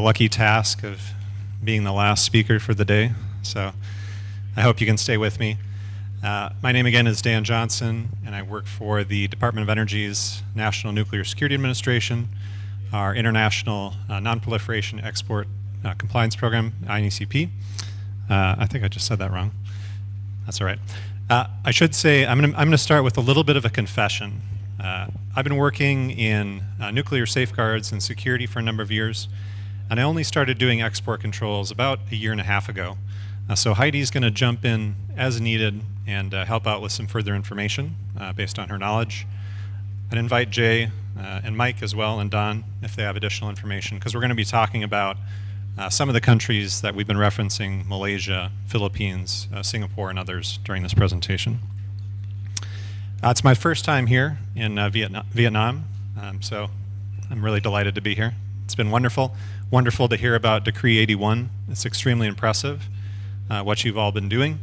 lucky task of being the last speaker for the day, so I hope you can stay with me. My name again is Dan Johnson, and I work for the Department of Energy's National Nuclear Security Administration, our International Non-Proliferation Export Compliance Program, INECP. I think I just said that wrong. That's all right. I should say I'm going to start with a little bit of a confession. I've been working in nuclear safeguards and security for a number of years, and I only started doing export controls about a year and a half ago. So Heidi's going to jump in as needed and help out with some further information based on her knowledge. I'd invite Jay and Mike as well, and Don, if they have additional information, because we're going to be talking about some of the countries that we've been referencing: Malaysia, Philippines, Singapore, and others during this presentation. It's my first time here in Vietnam, so I'm really delighted to be here. It's been wonderful to hear about Decree 81. It's extremely impressive what you've all been doing,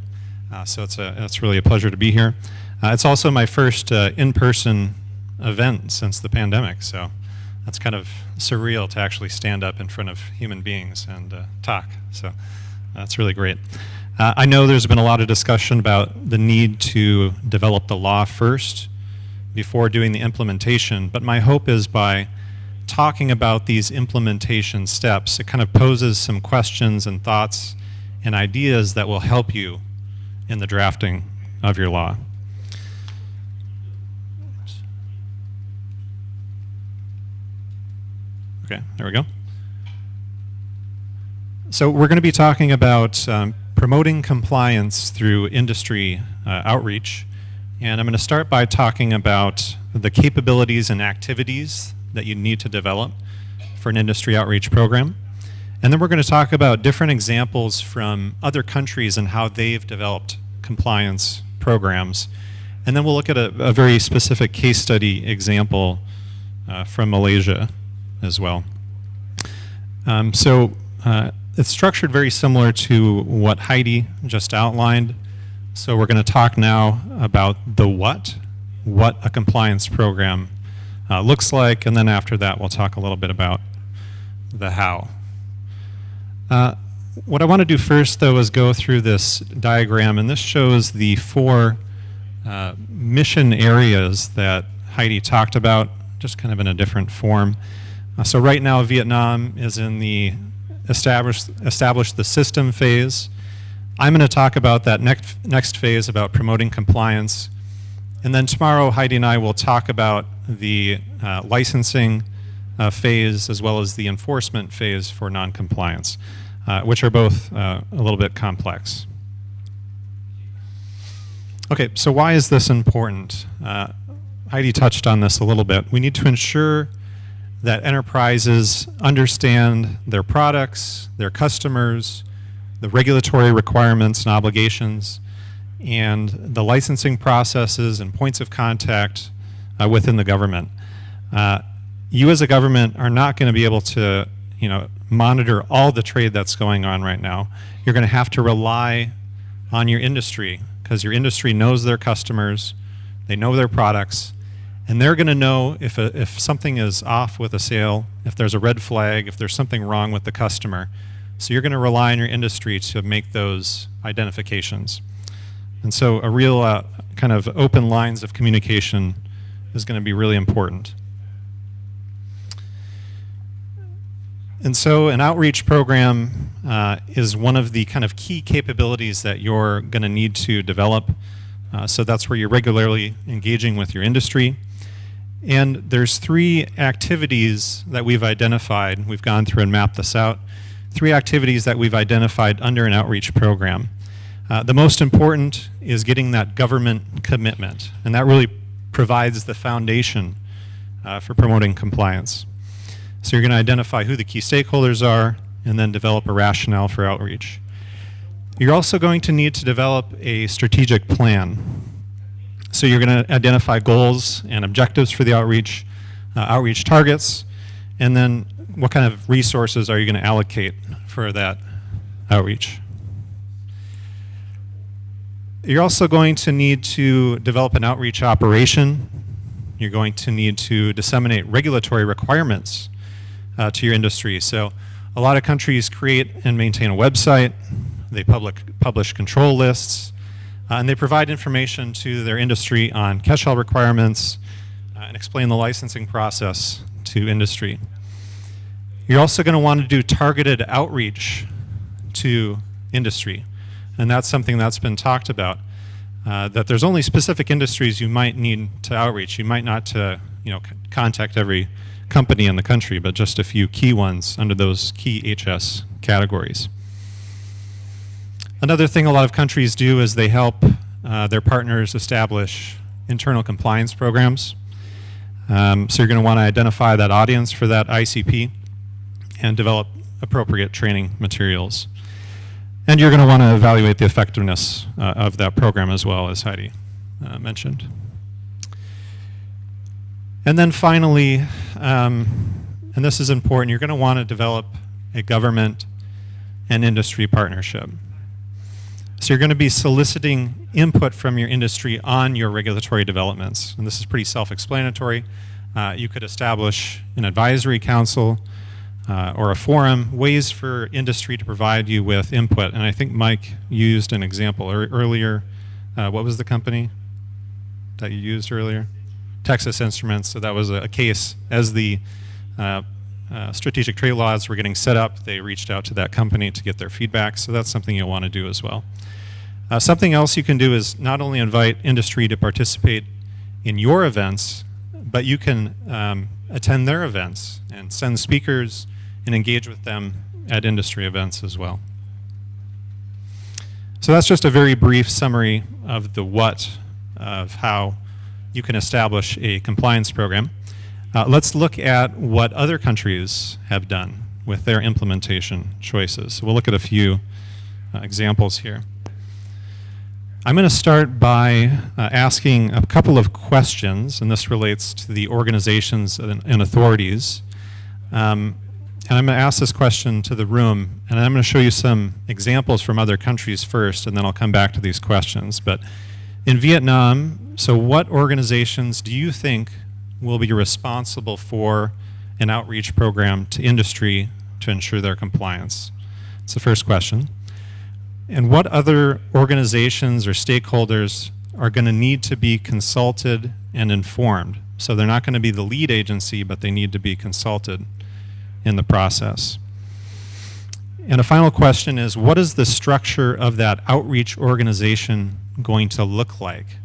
so it's really a pleasure to be here. It's also my first in-person event since the pandemic, so that's kind of surreal to actually stand up in front of human beings and talk, so that's really great. I know there's been a lot of discussion about the need to develop the law first before doing the implementation, but my hope is by talking about these implementation steps, it kind of poses some questions and thoughts and ideas that will help you in the drafting of your law. Okay, there we go. So we're going to be talking about promoting compliance through industry outreach, and I'm going to start by talking about the capabilities and activities that you need to develop for an industry outreach program. And then we're going to talk about different examples from other countries and how they've developed compliance programs. And then we'll look at a very specific case study example from Malaysia as well. It's structured very similar to what Heidi just outlined. So we're going to talk now about the what a compliance program looks like, and then after that we'll talk a little bit about the how. What I want to do first, though, is go through this diagram, and this shows the four mission areas that Heidi talked about, just kind of in a different form. So right now Vietnam is in the establish the system phase. I'm going to talk about that next phase, about promoting compliance. And then tomorrow, Heidi and I will talk about the licensing phase as well as the enforcement phase for non-compliance, which are both a little bit complex. Okay, so why is this important? Heidi touched on this a little bit. We need to ensure that enterprises understand their products, their customers, the regulatory requirements and obligations, and the licensing processes and points of contact within the government. You as a government are not going to be able to, monitor all the trade that's going on right now. You're going to have to rely on your industry, because your industry knows their customers, they know their products, and they're going to know if something is off with a sale, if there's a red flag, if there's something wrong with the customer. So you're going to rely on your industry to make those identifications. And so a real kind of open lines of communication is going to be really important. And so an outreach program is one of the kind of key capabilities that you're going to need to develop. So that's where you're regularly engaging with your industry. And there's three activities that we've identified. We've gone through and mapped this out. Three activities that we've identified under an outreach program. The most important is getting that government commitment, and that really provides the foundation for promoting compliance. So you're going to identify who the key stakeholders are and then develop a rationale for outreach. You're also going to need to develop a strategic plan. So you're going to identify goals and objectives for the outreach, outreach targets, and then what kind of resources are you going to allocate for that outreach. You're also going to need to develop an outreach operation. You're going to need to disseminate regulatory requirements to your industry. So A lot of countries create and maintain a website, they publish control lists, and they provide information to their industry on catch-all requirements and explain the licensing process to industry. You're also going to want to do targeted outreach to industry, and that's something that's been talked about, that there's only specific industries you might need to outreach. You might not to contact every company in the country, but just a few key ones under those key HS categories. Another thing a lot of countries do is they help their partners establish internal compliance programs. So you're going to want to identify that audience for that ICP and develop appropriate training materials. And you're going to want to evaluate the effectiveness of that program as well, as Heidi mentioned. And then finally, and this is important, you're going to want to develop a government and industry partnership. So you're going to be soliciting input from your industry on your regulatory developments. And this is pretty self-explanatory. You could establish an advisory council or a forum, ways for industry to provide you with input. And I think Mike used an example earlier. What was the company that you used earlier? Texas Instruments. So that was a case as the strategic trade laws were getting set up, they reached out to that company to get their feedback. So that's something you'll want to do as well. Something else you can do is not only invite industry to participate in your events, but you can attend their events and send speakers and engage with them at industry events as well. So that's just a very brief summary of the what of how you can establish a compliance program. Let's look at what other countries have done with their implementation choices. So we'll look at a few examples here. I'm going to start by asking a couple of questions, and this relates to the organizations and authorities. And I'm going to ask this question to the room, and I'm going to show you some examples from other countries first, and then I'll come back to these questions. But in Vietnam, so what organizations do you think will be responsible for an outreach program to industry to ensure their compliance? That's the first question. And what other organizations or stakeholders are going to need to be consulted and informed? So they're not going to be the lead agency, but they need to be consulted in the process. And a final question is, what is the structure of that outreach organization going to look like?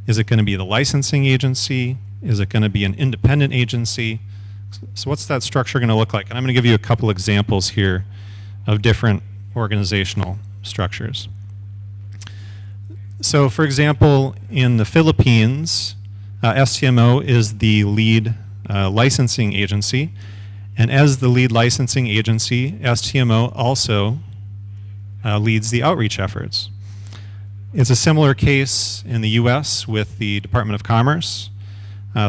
Is it going to be the licensing agency? Is it going to be an independent agency? So what's that structure going to look like? And I'm going to give you a couple examples here of different organizational structures. So for example, in the Philippines, STMO is the lead licensing agency. And as the lead licensing agency, STMO also leads the outreach efforts. It's a similar case in the US with the Department of Commerce.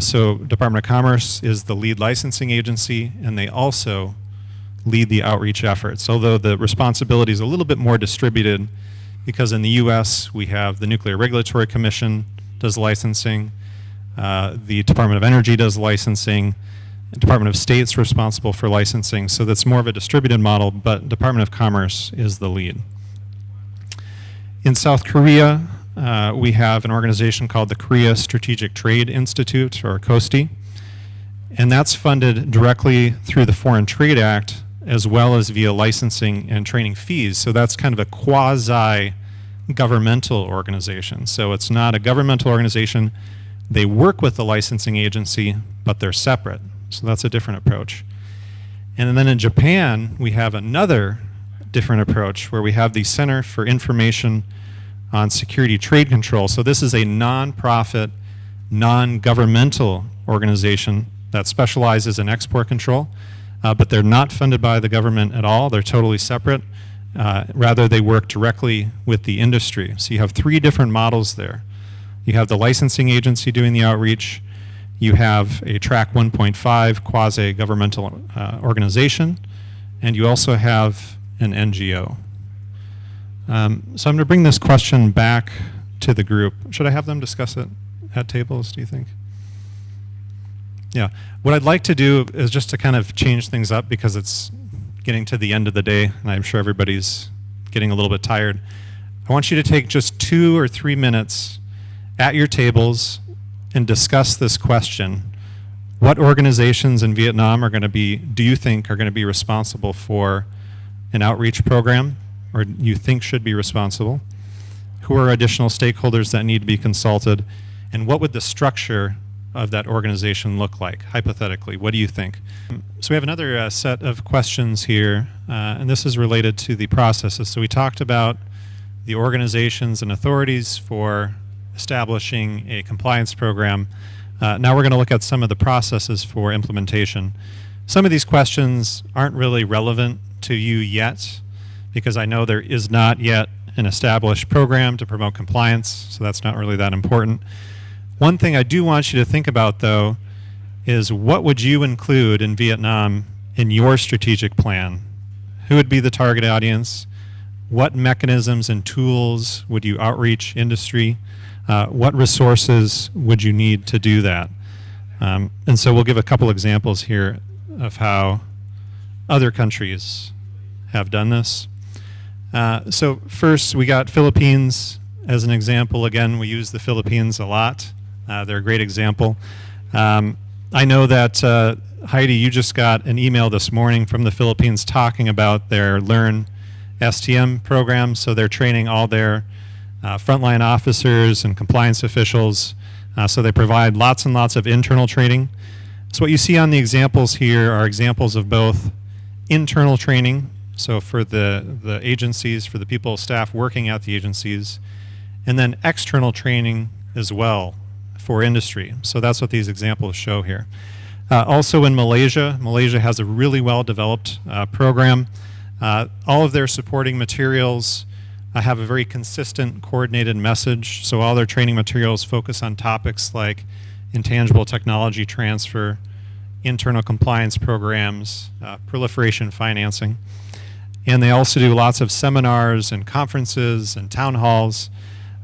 So Department of Commerce is the lead licensing agency, and they also lead the outreach efforts, although the responsibility is a little bit more distributed, because in the US we have the Nuclear Regulatory Commission does licensing, the Department of Energy does licensing, Department of State's responsible for licensing, so that's more of a distributed model, but Department of Commerce is the lead. In South Korea, we have an organization called the Korea Strategic Trade Institute, or KOSTI, and that's funded directly through the Foreign Trade Act as well as via licensing and training fees. So that's kind of a quasi-governmental organization. So it's not a governmental organization. They work with the licensing agency, but they're separate. So that's a different approach. And then in Japan, we have another different approach where we have the Center for Information on Security Trade Control. So this is a non-profit, non-governmental organization that specializes in export control, but they're not funded by the government at all. They're totally separate. Rather, they work directly with the industry. So you have three different models there. You have the licensing agency doing the outreach. You have a Track 1.5 quasi-governmental organization, and you also have an NGO. So I'm going to bring this question back to the group. Should I have them discuss it at tables, do you think? Yeah. What I'd like to do is just to kind of change things up, because it's getting to the end of the day, and I'm sure everybody's getting a little bit tired. I want you to take just 2 or 3 minutes at your tables and discuss this question. What organizations in Vietnam are going to be, do you think, are going to be responsible for an outreach program, or you think should be responsible? Who are additional stakeholders that need to be consulted? And what would the structure of that organization look like, hypothetically? What do you think? So we have another set of questions here, and this is related to the processes. So we talked about the organizations and authorities for establishing a compliance program. Now we're going to look at some of the processes for implementation. Some of these questions aren't really relevant to you yet, because I know there is not yet an established program to promote compliance, so that's not really that important. One thing I do want you to think about, though, is what would you include in Vietnam in your strategic plan? Who would be the target audience? What mechanisms and tools would you outreach industry? What resources would you need to do that? And so we'll give a couple examples here of how other countries have done this. So first, we got Philippines as an example. Again, we use the Philippines a lot. They're a great example. I know that, Heidi, you just got an email this morning from the Philippines talking about their Learn STM program. So they're training all their frontline officers and compliance officials. So they provide lots and lots of internal training. So what you see on the examples here are examples of both internal training, so for the agencies, for the people, staff working at the agencies, and then external training as well for industry. So that's what these examples show here. Also in Malaysia, Malaysia has a really well-developed program. All of their supporting materials have a very consistent, coordinated message. So all their training materials focus on topics like intangible technology transfer, internal compliance programs, proliferation financing. And they also do lots of seminars and conferences and town halls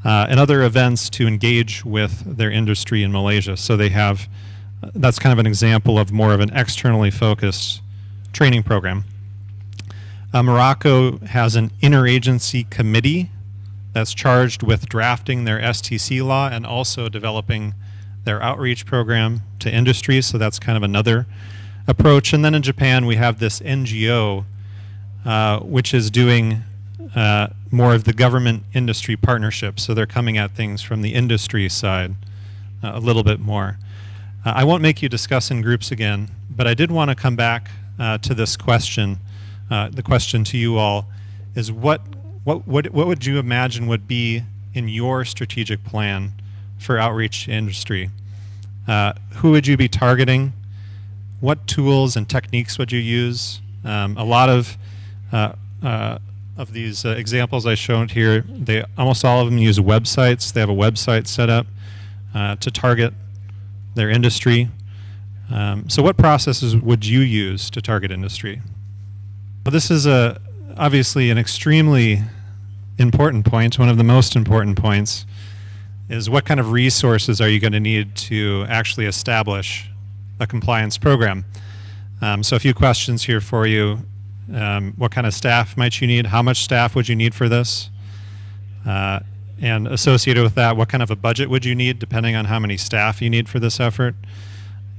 and other events to engage with their industry in Malaysia. So they have, that's kind of an example of more of an externally focused training program. Morocco has an interagency committee that's charged with drafting their STC law and also developing their outreach program to industry. So that's kind of another approach. And then in Japan, we have this NGO, which is doing more of the government-industry partnership. So they're coming at things from the industry side a little bit more. I won't make you discuss in groups again, but I did want to come back to this question. The question to you all is what would you imagine would be in your strategic plan for outreach to industry? Who would you be targeting? What tools and techniques would you use? A lot of these examples I showed here, almost all of them use websites. They have a website set up to target their industry. So what processes would you use to target industry? Well, this is obviously an extremely important point. One of the most important points is what kind of resources are you going to need to actually establish a compliance program? So a few questions here for you. What kind of staff might you need? How much staff would you need for this? And associated with that, what kind of a budget would you need depending on how many staff you need for this effort?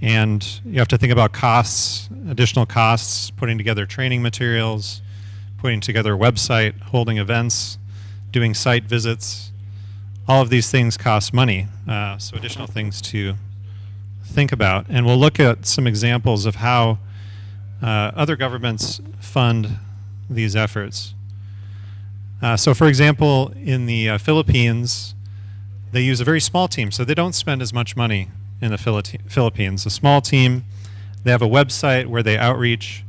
And you have to think about costs, additional costs, putting together training materials, putting together a website, holding events, doing site visits. All of these things cost money, so additional things to think about. And we'll look at some examples of how other governments fund these efforts. So for example, in the Philippines, they use a very small team, so they don't spend as much money in the Philippines. A small team, they have a website where they outreach,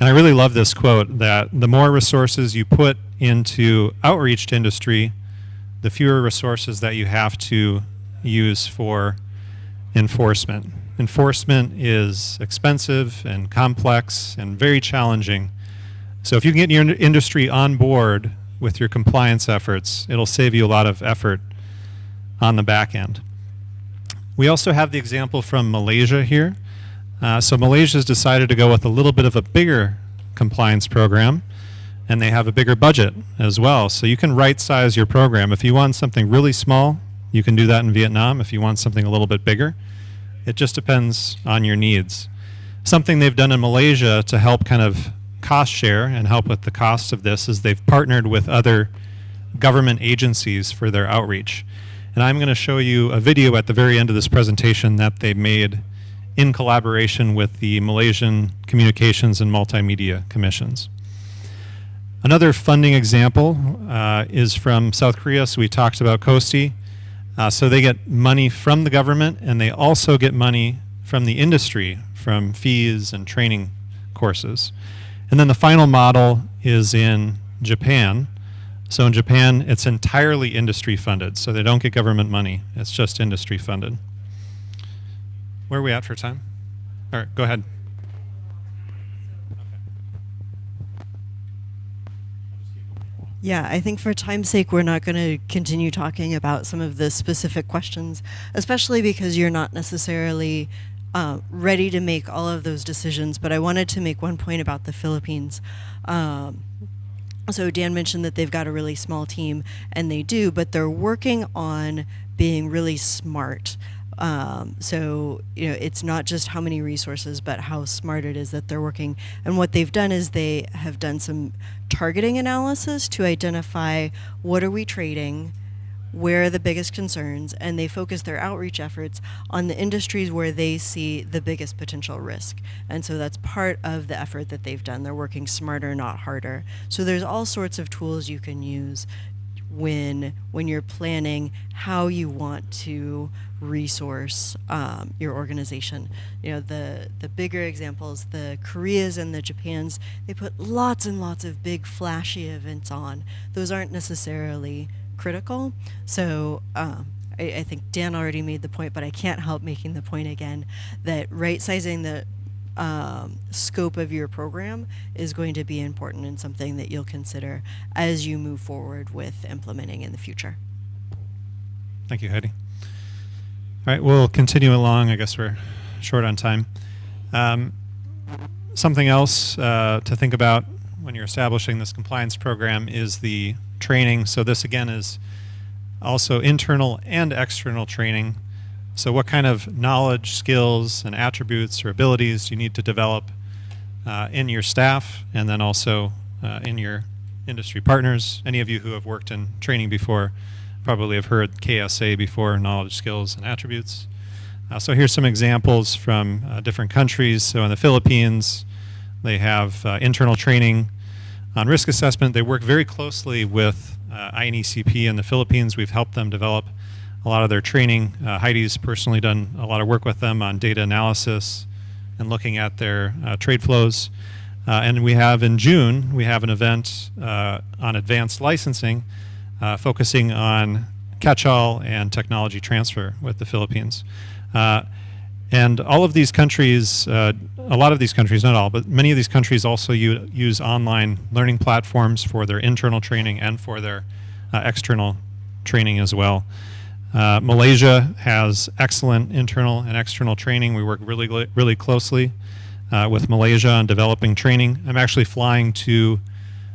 and I really love this quote, that the more resources you put into outreach to industry, the fewer resources that you have to use for enforcement. Enforcement is expensive and complex and very challenging. So if you can get your industry on board with your compliance efforts, it'll save you a lot of effort on the back end. We also have the example from Malaysia here. So Malaysia's decided to go with a little bit of a bigger compliance program, and they have a bigger budget as well. So you can right size your program. If you want something really small, you can do that in Vietnam. If you want something a little bit bigger, it just depends on your needs. Something they've done in Malaysia to help kind of cost share and help with the cost of this is they've partnered with other government agencies for their outreach. And I'm going to show you a video at the very end of this presentation that they made in collaboration with the Malaysian Communications and Multimedia Commissions. Another funding example is from South Korea. So we talked about KOSTI. So they get money from the government, and they also get money from the industry, from fees and training courses. And then the final model is in Japan. So in Japan, it's entirely industry funded. So they don't get government money. It's just industry funded. Where are we at for time? All right, go ahead. Yeah, I think for time's sake, we're not going to continue talking about some of the specific questions, especially because you're not necessarily ready to make all of those decisions. But I wanted to make one point about the Philippines. So Dan mentioned that they've got a really small team, and they do, but they're working on being really smart. So, you know, it's not just how many resources, but how smart it is that they're working. And what they've done is they have done some targeting analysis to identify what are we trading, where are the biggest concerns, and they focus their outreach efforts on the industries where they see the biggest potential risk. And so that's part of the effort that they've done. They're working smarter, not harder. So there's all sorts of tools you can use when you're planning how you want to resource your organization. You know, the bigger examples, the Koreas and the Japans, they put lots and lots of big flashy events on. Those aren't necessarily critical. So I think Dan already made the point, but I can't help making the point again that right-sizing the scope of your program is going to be important and something that you'll consider as you move forward with implementing in the future. Thank you, Heidi. All right, we'll continue along. I guess we're short on time. Something else to think about when you're establishing this compliance program is the training. So this again is also internal and external training. So what kind of knowledge, skills, and attributes or abilities you need to develop in your staff, and then also in your industry partners. Any of you who have worked in training before probably have heard KSA before, knowledge, skills, and attributes. So here's some examples from different countries. So in the Philippines, they have internal training on risk assessment. They work very closely with INECP in the Philippines. We've helped them develop a lot of their training. Heidi's personally done a lot of work with them on data analysis and looking at their trade flows. And we have in June, we have an event on advanced licensing focusing on catch-all and technology transfer with the Philippines. And all of these countries, a lot of these countries, not all, but many of these countries also use online learning platforms for their internal training and for their external training as well. Malaysia has excellent internal and external training. We work really closely with Malaysia on developing training. I'm actually flying to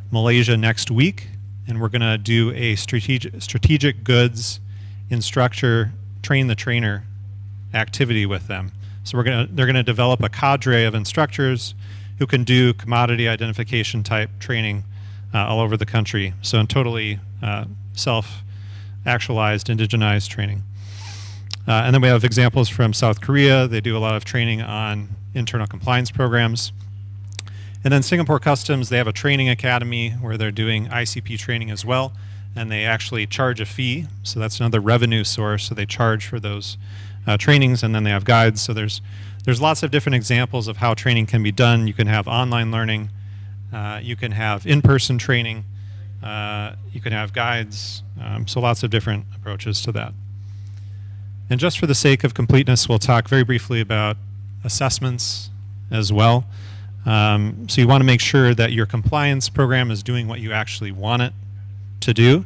Malaysia next week, and we're going to do a strategic goods instructor train the trainer activity with them. So they're going to develop a cadre of instructors who can do commodity identification type training all over the country. So in totally self-actualized, indigenized training. And then we have examples from South Korea. They do a lot of training on internal compliance programs. And then Singapore Customs, they have a training academy where they're doing ICP training as well, and they actually charge a fee. So that's another revenue source. So they charge for those trainings, and then they have guides. So there's lots of different examples of how training can be done. You can have online learning. You can have in-person training. You can have guides. So lots of different approaches to that. And just for the sake of completeness, we'll talk very briefly about assessments as well. So you want to make sure that your compliance program is doing what you actually want it to do.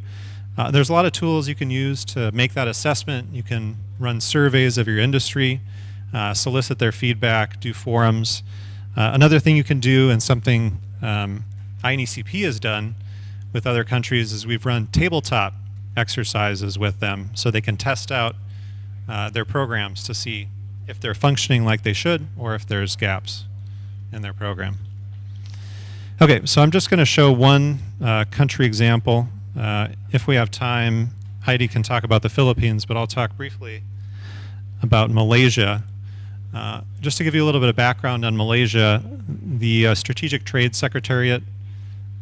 There's a lot of tools you can use to make that assessment. You can run surveys of your industry, solicit their feedback, do forums. Another thing you can do, and something INECP has done with other countries is we've run tabletop exercises with them so they can test out their programs to see if they're functioning like they should or if there's gaps in their program. Okay, so I'm just going to show one country example. If we have time, Heidi can talk about the Philippines, but I'll talk briefly about Malaysia. Just to give you a little bit of background on Malaysia, the Strategic Trade Secretariat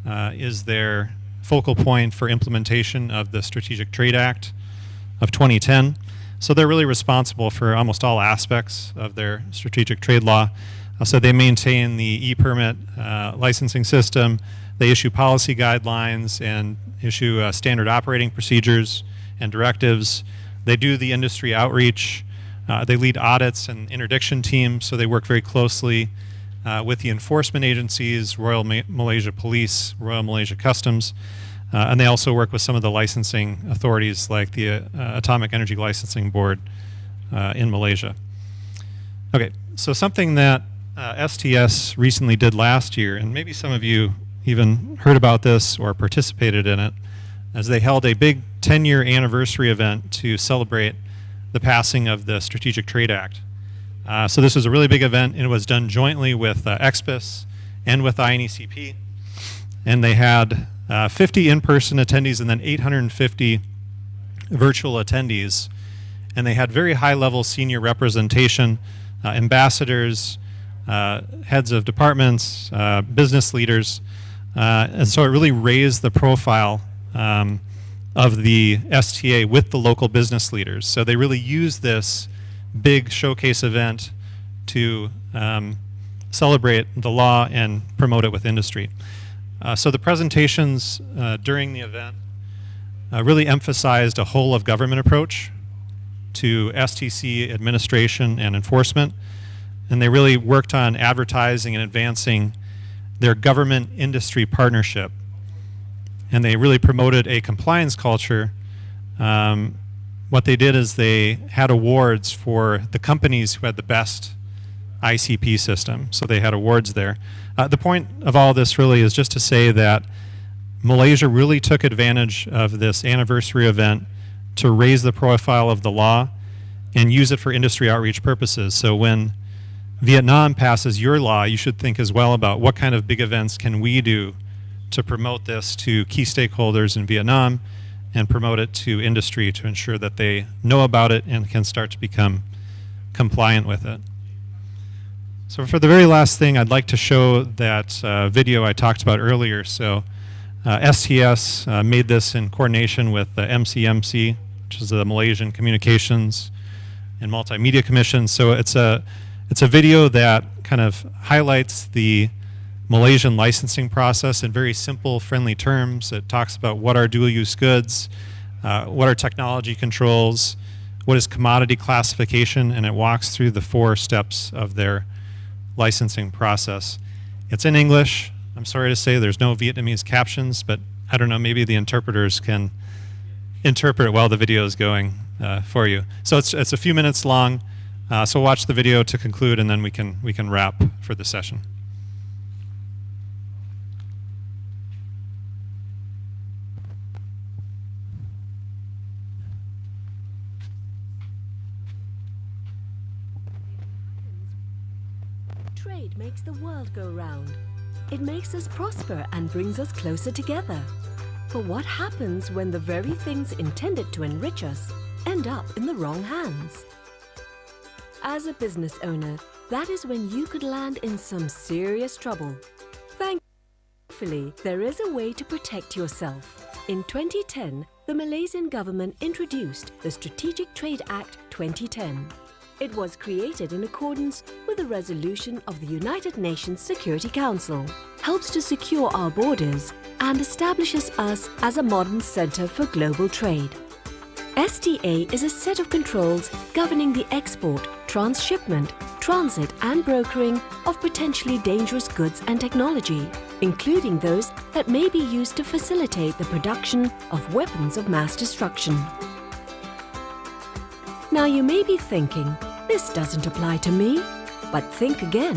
is their focal point for implementation of the Strategic Trade Act of 2010. So they're really responsible for almost all aspects of their strategic trade law. So they maintain the e-permit licensing system, they issue policy guidelines and issue standard operating procedures and directives. They do the industry outreach. They lead audits and interdiction teams, so they work very closely with the enforcement agencies, Royal Malaysia Police, Royal Malaysia Customs, and they also work with some of the licensing authorities like the Atomic Energy Licensing Board in Malaysia. Okay, so something that STS recently did last year, and maybe some of you even heard about this or participated in it, as they held a big 10-year anniversary event to celebrate the passing of the Strategic Trade Act. So this was a really big event, and it was done jointly with EXBS and with INECP. And they had 50 in-person attendees and then 850 virtual attendees. And they had very high-level senior representation, ambassadors, heads of departments, business leaders. And so it really raised the profile of the STA with the local business leaders. So they really used this big showcase event to celebrate the law and promote it with industry. So the presentations during the event really emphasized a whole of government approach to STC administration and enforcement. And they really worked on advertising and advancing their government industry partnership. And they really promoted a compliance culture. What they did is they had awards for the companies who had the best ICP system. So they had awards there. The point of all this really is just to say that Malaysia really took advantage of this anniversary event to raise the profile of the law and use it for industry outreach purposes. So when Vietnam passes your law, you should think as well about what kind of big events can we do to promote this to key stakeholders in Vietnam and promote it to industry to ensure that they know about it and can start to become compliant with it. So for the very last thing, I'd like to show that video I talked about earlier. So STS made this in coordination with the MCMC, which is the Malaysian Communications and Multimedia Commission. So it's a video that kind of highlights the Malaysian licensing process in very simple, friendly terms. It talks about what are dual-use goods, what are technology controls, what is commodity classification, and it walks through the 4 steps of their licensing process. It's in English. I'm sorry to say there's no Vietnamese captions, but I don't know, maybe the interpreters can interpret while the video is going for you. So it's a few minutes long, so watch the video to conclude, and then we can wrap for the session. Trade makes the world go round. It makes us prosper and brings us closer together. But what happens when the very things intended to enrich us end up in the wrong hands? As a business owner, that is when you could land in some serious trouble. Thankfully, there is a way to protect yourself. In 2010, the Malaysian government introduced the Strategic Trade Act 2010. It was created in accordance with a resolution of the United Nations Security Council, helps to secure our borders, and establishes us as a modern center for global trade. STA is a set of controls governing the export, transshipment, transit and brokering of potentially dangerous goods and technology, including those that may be used to facilitate the production of weapons of mass destruction. Now you may be thinking, this doesn't apply to me, but think again.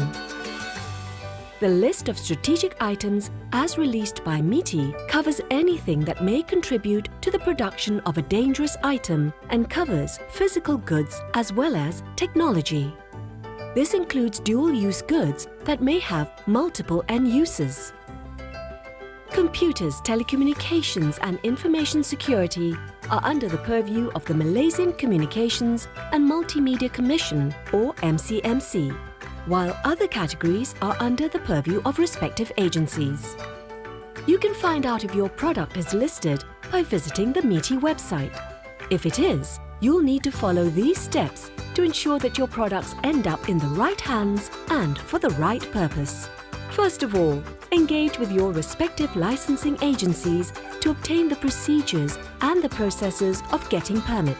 The list of strategic items as released by MITI covers anything that may contribute to the production of a dangerous item and covers physical goods as well as technology. This includes dual-use goods that may have multiple end uses. Computers, telecommunications and information security are under the purview of the Malaysian Communications and Multimedia Commission or MCMC, while other categories are under the purview of respective agencies. You can find out if your product is listed by visiting the MITI website. If it is, you'll need to follow these steps to ensure that your products end up in the right hands and for the right purpose. First of all, engage with your respective licensing agencies to obtain the procedures and the processes of getting permit.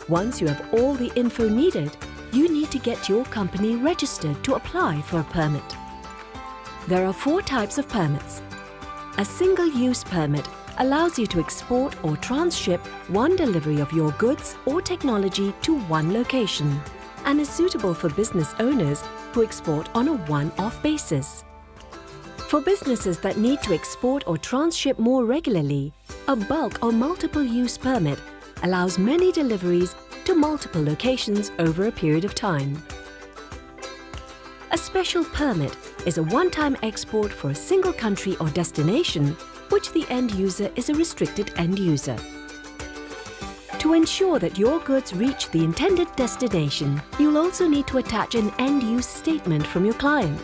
Once you have all the info needed, you need to get your company registered to apply for a permit. There are 4 types of permits. A single-use permit allows you to export or transship one delivery of your goods or technology to one location and is suitable for business owners who export on a one-off basis. For businesses that need to export or transship more regularly, a bulk or multiple-use permit allows many deliveries to multiple locations over a period of time. A special permit is a one-time export for a single country or destination, which the end user is a restricted end user. To ensure that your goods reach the intended destination, you'll also need to attach an end-use statement from your client.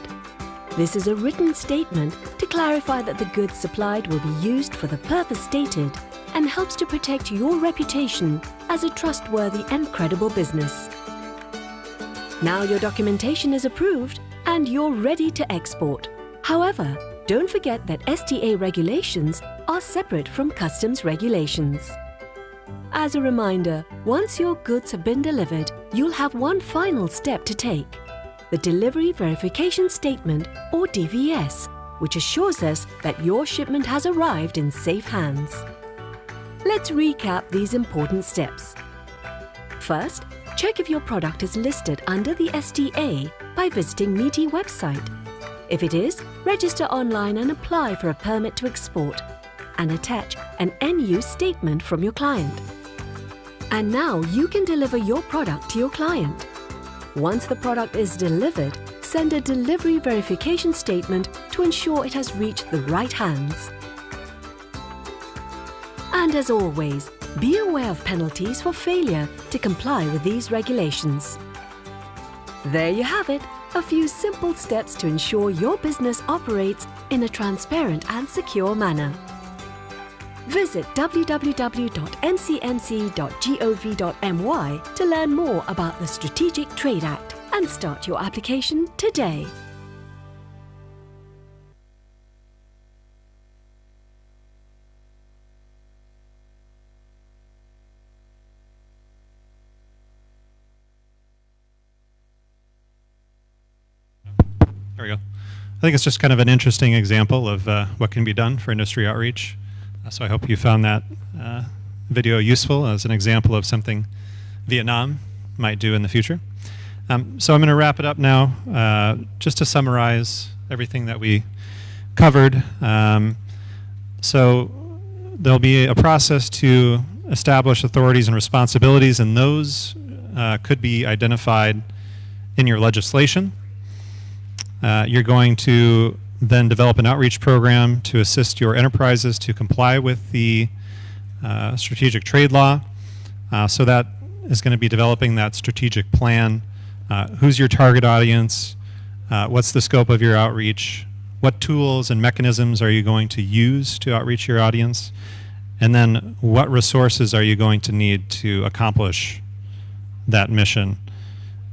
This is a written statement to clarify that the goods supplied will be used for the purpose stated and helps to protect your reputation as a trustworthy and credible business. Now your documentation is approved and you're ready to export. However, don't forget that STA regulations are separate from customs regulations. As a reminder, once your goods have been delivered, you'll have one final step to take: the Delivery Verification Statement or DVS, which assures us that your shipment has arrived in safe hands. Let's recap these important steps. First, check if your product is listed under the STA by visiting MITI website. If it is, register online and apply for a permit to export and attach an end-use statement from your client. And now you can deliver your product to your client. Once the product is delivered, send a delivery verification statement to ensure it has reached the right hands. And as always, be aware of penalties for failure to comply with these regulations. There you have it, a few simple steps to ensure your business operates in a transparent and secure manner. Visit www.mcmc.gov.my to learn more about the Strategic Trade Act and start your application today. There we go. I think it's just kind of an interesting example of what can be done for industry outreach. So I hope you found that video useful as an example of something Vietnam might do in the future. So I'm going to wrap it up now, just to summarize everything that we covered. So there'll be a process to establish authorities and responsibilities, and those could be identified in your legislation. You're going to then develop an outreach program to assist your enterprises to comply with the strategic trade law. So that is going to be developing that strategic plan. Who's your target audience? What's the scope of your outreach? What tools and mechanisms are you going to use to outreach your audience? And then what resources are you going to need to accomplish that mission?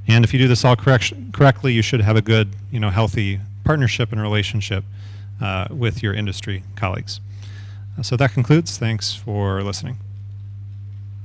And if you do this all correctly, you should have a good, healthy partnership and relationship with your industry colleagues. So that concludes. Thanks for listening.